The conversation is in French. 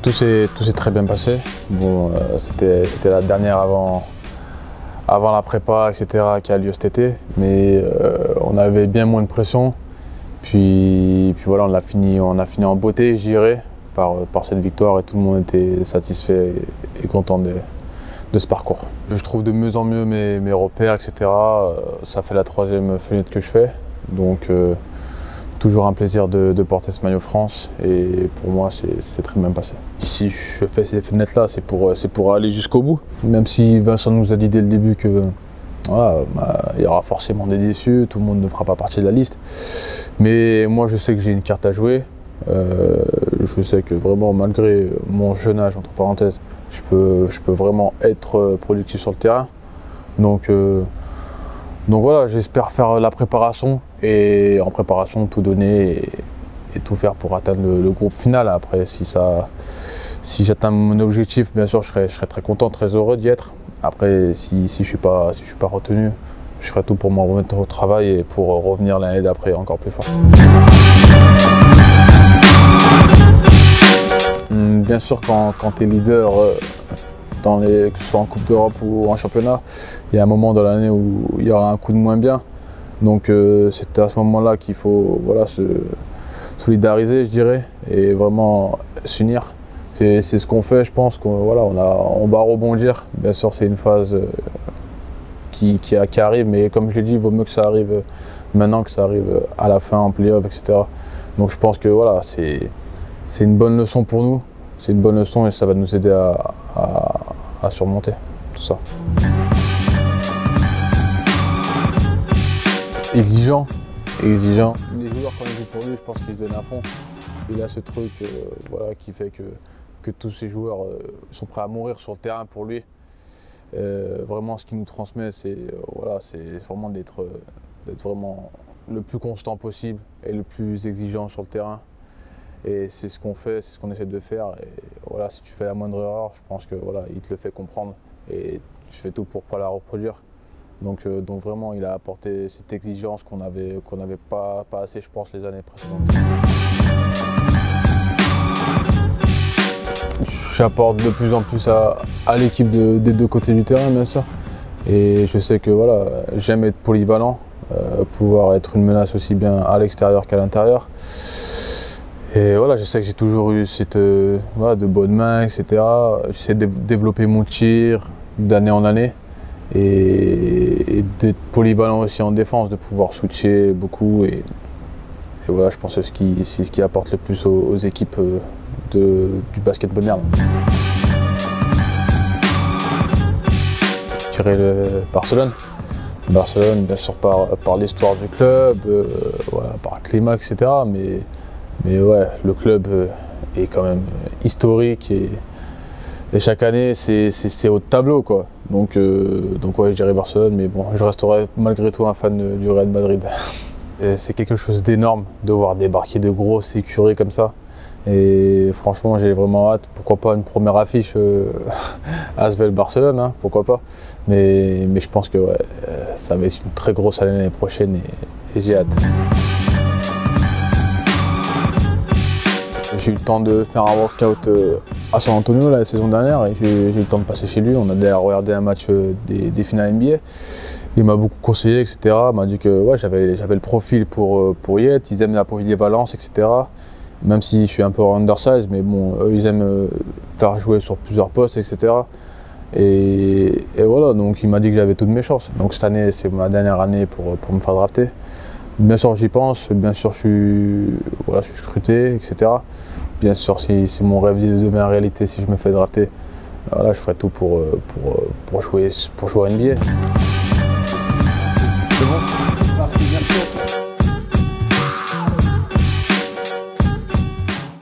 Tout s'est très bien passé. Bon, c'était la dernière avant la prépa, etc., qui a lieu cet été. Mais on avait bien moins de pression. Puis voilà, on a fini en beauté, je dirais, par cette victoire, et tout le monde était satisfait et content de ce parcours. Je trouve de mieux en mieux mes repères, etc. Ça fait la 3e fenêtre que je fais. Donc toujours un plaisir de porter ce maillot France, et pour moi c'est très bien passé. Si je fais ces fenêtres-là, c'est pour aller jusqu'au bout. Même si Vincent nous a dit dès le début que voilà, il y aura forcément des déçus, tout le monde ne fera pas partie de la liste. Mais moi je sais que j'ai une carte à jouer. Je sais que vraiment, malgré mon jeune âge, entre parenthèses, je peux vraiment être productif sur le terrain. Donc voilà, j'espère faire la préparation, et en préparation tout donner et tout faire pour atteindre le groupe final. Après, si j'atteins mon objectif, bien sûr, je serai très content, très heureux d'y être. Après, si je suis pas retenu, je ferai tout pour me remettre au travail et pour revenir l'année d'après encore plus fort. Bien sûr, quand tu es leader, que ce soit en Coupe d'Europe ou en championnat, il y a un moment dans l'année où il y aura un coup de moins bien. Donc c'est à ce moment-là qu'il faut se solidariser, je dirais, et vraiment s'unir. C'est ce qu'on fait, je pense on va rebondir. Bien sûr, c'est une phase qui arrive, mais comme je l'ai dit, il vaut mieux que ça arrive maintenant que ça arrive à la fin, en play-off, etc. Donc je pense que voilà, c'est une bonne leçon pour nous. C'est une bonne leçon, et ça va nous aider à surmonter tout ça. Exigeant. Les joueurs, quand ils jouent pour lui, je pense qu'ils se donnent à fond. Il a ce truc qui fait que tous ces joueurs sont prêts à mourir sur le terrain pour lui. Vraiment, ce qu'il nous transmet, c'est vraiment d'être vraiment le plus constant possible et le plus exigeant sur le terrain. Et c'est ce qu'on fait, c'est ce qu'on essaie de faire. Et voilà, si tu fais la moindre erreur, je pense que il te le fait comprendre, et tu fais tout pour ne pas la reproduire. Donc vraiment, il a apporté cette exigence qu'on n'avait pas assez, je pense, les années précédentes. J'apporte de plus en plus à l'équipe des deux côtés du terrain, bien sûr. Et je sais que j'aime être polyvalent, pouvoir être une menace aussi bien à l'extérieur qu'à l'intérieur. Et je sais que j'ai toujours eu de bonnes mains, etc. J'essaie de développer mon tir d'année en année, et d'être polyvalent aussi en défense, de pouvoir switcher beaucoup. Et je pense que c'est ce qui apporte le plus aux équipes du basket moderne. Je dirais Barcelone. Barcelone, bien sûr, par l'histoire du club, par le climat, etc. Mais ouais, le club est quand même historique, et chaque année c'est haut de tableau, quoi. Donc ouais, je dirais Barcelone, mais bon, je resterai malgré tout un fan du Real Madrid. C'est quelque chose d'énorme de voir débarquer de grosses écuries comme ça. Et franchement, j'ai vraiment hâte. Pourquoi pas une première affiche Asvel-Barcelone, hein, pourquoi pas. Mais je pense que ça va être une très grosse année l'année prochaine, et j'ai hâte. J'ai eu le temps de faire un workout à San Antonio la saison dernière, et j'ai eu le temps de passer chez lui. On a d'ailleurs regardé un match des finales NBA. Il m'a beaucoup conseillé, etc. Il m'a dit que j'avais le profil pour y être. Ils aiment la polyvalence, etc. Même si je suis un peu undersize, mais bon, eux, ils aiment faire jouer sur plusieurs postes, etc. Et voilà, donc il m'a dit que j'avais toutes mes chances. Donc cette année, c'est ma dernière année pour me faire drafter. Bien sûr, j'y pense, bien sûr, je suis scruté, etc. Bien sûr, si mon rêve devient réalité, si je me fais drafter, je ferai tout pour jouer à NBA.